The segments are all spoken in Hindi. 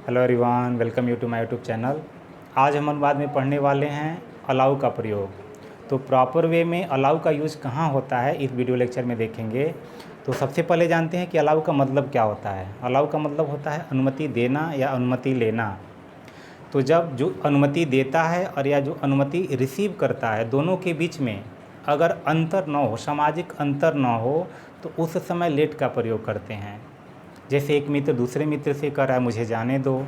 Hello everyone, welcome you to my YouTube channel. आज हम अनुवाद में पढ़ने वाले हैं अलाउ का प्रयोग। तो प्रॉपर वे में अलाउ का यूज़ कहाँ होता है इस वीडियो लेक्चर में देखेंगे। तो सबसे पहले जानते हैं कि अलाउ का मतलब क्या होता है। अलाउ का मतलब होता है अनुमति देना या अनुमति लेना। तो जब जो अनुमति देता है और या जो अनुमति रिसीव करता है, दोनों के बीच में अगर अंतर न हो, सामाजिक अंतर न हो, तो उस समय लेट का प्रयोग करते हैं। जैसे एक मित्र दूसरे मित्र से कह रहा है मुझे जाने दो,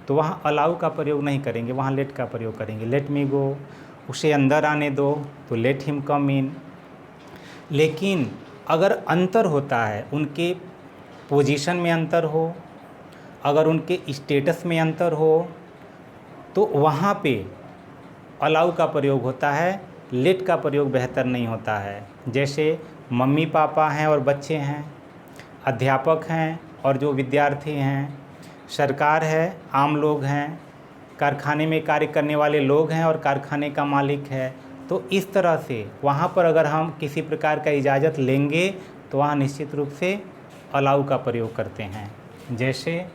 तो वहाँ अलाउ का प्रयोग नहीं करेंगे, वहाँ लेट का प्रयोग करेंगे। लेट मी गो, उसे अंदर आने दो, तो लेट हिम कम इन। लेकिन अगर अंतर होता है, उनके पोजीशन में अंतर हो, अगर उनके स्टेटस में अंतर हो, तो वहाँ पे अलाउ का प्रयोग होता है, लेट का प्रयोग बेहतर नहीं होता है। जैसे मम्मी पापा हैं और बच्चे हैं, अध्यापक हैं और जो विद्यार्थी हैं, सरकार है, आम लोग हैं, कारखाने में कार्य करने वाले लोग हैं और कारखाने का मालिक है। तो इस तरह से वहाँ पर अगर हम किसी प्रकार का इजाज़त लेंगे तो वहाँ निश्चित रूप से अलाउ का प्रयोग करते हैं। जैसे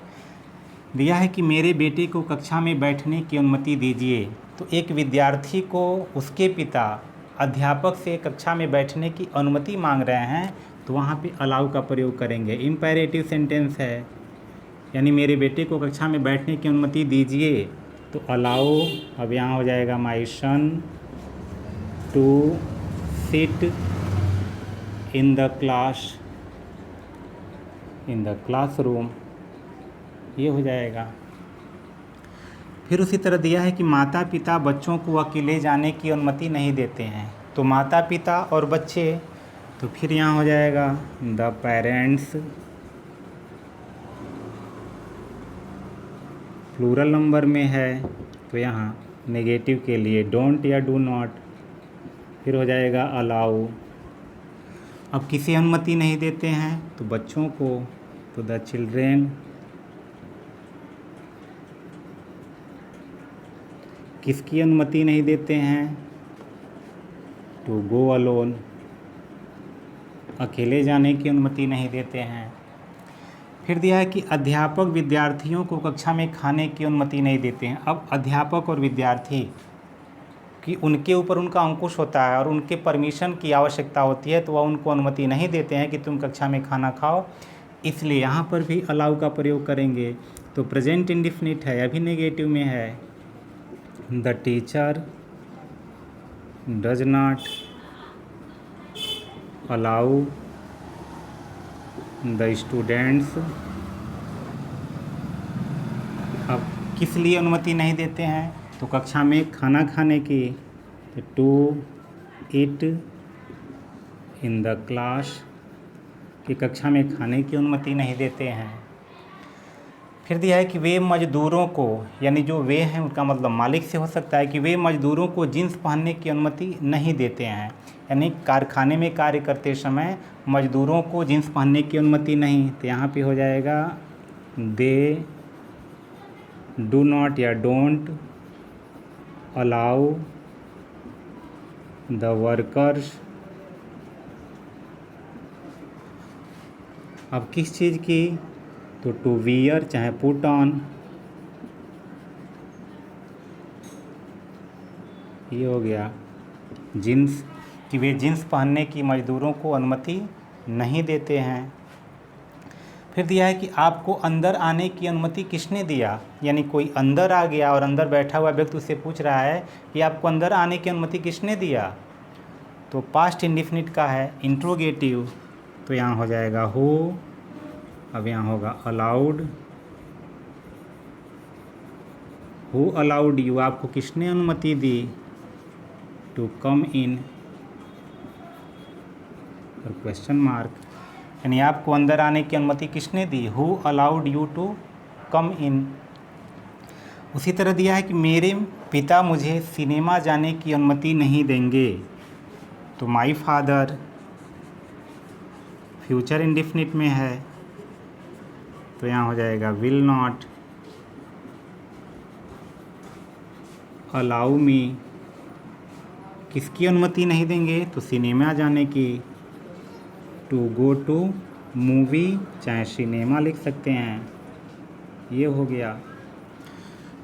दिया है कि मेरे बेटे को कक्षा में बैठने की अनुमति दीजिए, तो एक विद्यार्थी को उसके पिता अध्यापक से कक्षा में बैठने की अनुमति मांग रहे हैं, तो वहाँ पे अलाउ का प्रयोग करेंगे। इम्पेरेटिव सेंटेंस है, यानी मेरे बेटे को कक्षा में बैठने की अनुमति दीजिए, तो अलाउ। अब यहाँ हो जाएगा my son to sit in the classroom, ये हो जाएगा। फिर उसी तरह दिया है कि माता पिता बच्चों को अकेले जाने की अनुमति नहीं देते हैं, तो माता पिता और बच्चे, तो फिर यहाँ हो जाएगा द पेरेंट्स। प्लूरल नंबर में है तो यहाँ नेगेटिव के लिए डोंट या डू नॉट। फिर हो जाएगा अलाउ। अब किसे अनुमति नहीं देते हैं, तो बच्चों को, तो द चिल्ड्रेन। किसकी अनुमति नहीं देते हैं, टू गो अलोन, अकेले जाने की अनुमति नहीं देते हैं। फिर दिया है कि अध्यापक विद्यार्थियों को कक्षा में खाने की अनुमति नहीं देते हैं। अब अध्यापक और विद्यार्थी कि उनके ऊपर उनका अंकुश होता है और उनके परमिशन की आवश्यकता होती है, तो वह उनको अनुमति नहीं देते हैं कि तुम कक्षा में खाना खाओ, इसलिए यहाँ पर भी अलाउ का प्रयोग करेंगे। तो प्रेजेंट इंडिफिनिट है, अभी नेगेटिव में है। The teacher does not allow the students. अब किस लिए अनुमति नहीं देते हैं, तो कक्षा में खाना खाने की, तो to eat in the class, कि कक्षा में खाने की अनुमति नहीं देते हैं। फिर दिया है कि वे मजदूरों को, यानी जो वे हैं उनका मतलब मालिक से हो सकता है, कि वे मजदूरों को जींस पहनने की अनुमति नहीं देते हैं, यानी कारखाने में कार्य करते समय मजदूरों को जींस पहनने की अनुमति नहीं। तो यहाँ पे हो जाएगा दे डू नॉट या डोंट अलाउ द वर्कर्स। अब किस चीज़ की, तो टू वियर चाहे पुट ऑन, ये हो गया जींस, कि वे जींस पहनने की मजदूरों को अनुमति नहीं देते हैं। फिर दिया है कि आपको अंदर आने की अनुमति किसने दिया, यानी कोई अंदर आ गया और अंदर बैठा हुआ व्यक्ति उससे पूछ रहा है कि आपको अंदर आने की अनुमति किसने दिया, तो पास्ट इंडिफिनिट का है, इंट्रोगेटिव, तो यहाँ हो जाएगा हु। अब यहाँ होगा अलाउड, हु अलाउड यू, आपको किसने अनुमति दी, टू कम इन, और क्वेश्चन मार्क, यानी आपको अंदर आने की अनुमति किसने दी, who allowed you to come in. उसी तरह दिया है कि मेरे पिता मुझे सिनेमा जाने की अनुमति नहीं देंगे, तो माई फादर, फ्यूचर इंडिफिनिट में है, तो यहाँ हो जाएगा विल नॉट अलाउ मी, किसकी अनुमति नहीं देंगे, तो सिनेमा जाने की, टू गो टू मूवी चाहे सिनेमा लिख सकते हैं, ये हो गया।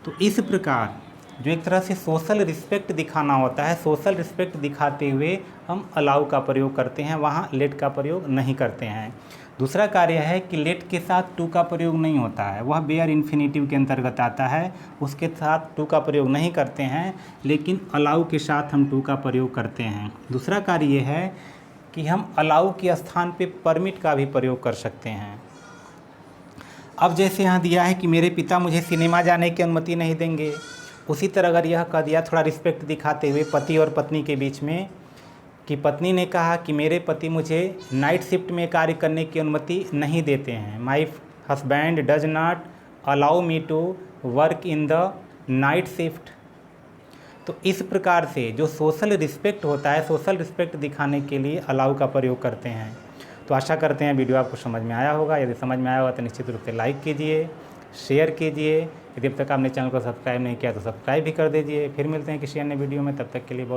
तो इस प्रकार जो एक तरह से सोशल रिस्पेक्ट दिखाना होता है, सोशल रिस्पेक्ट दिखाते हुए हम अलाउ का प्रयोग करते हैं, वहाँ लेट का प्रयोग नहीं करते हैं। दूसरा कार्य है कि लेट के साथ टू का प्रयोग नहीं होता है, वह बेयर इन्फिनेटिव के अंतर्गत आता है, उसके साथ टू का प्रयोग नहीं करते हैं, लेकिन अलाउ के साथ हम टू का प्रयोग करते हैं। दूसरा कार्य ये है कि हम अलाउ के स्थान पे परमिट का भी प्रयोग कर सकते हैं। अब जैसे यहाँ दिया है कि मेरे पिता मुझे सिनेमा जाने की अनुमति नहीं देंगे, उसी तरह अगर यह कह दिया थोड़ा रिस्पेक्ट दिखाते हुए पति और पत्नी के बीच में कि पत्नी ने कहा कि मेरे पति मुझे नाइट शिफ्ट में कार्य करने की अनुमति नहीं देते हैं, my husband does not allow me to work in the night shift. तो इस प्रकार से जो सोशल रिस्पेक्ट होता है, सोशल रिस्पेक्ट दिखाने के लिए अलाउ का प्रयोग करते हैं। तो आशा करते हैं वीडियो आपको समझ में आया होगा। यदि समझ में आया होगा तो निश्चित रूप से लाइक कीजिए, शेयर कीजिए। यदि अब तक आपने चैनल को सब्सक्राइब नहीं किया तो सब्सक्राइब भी कर दीजिए। फिर मिलते हैं किसी अन्य वीडियो में, तब तक के लिए बहुत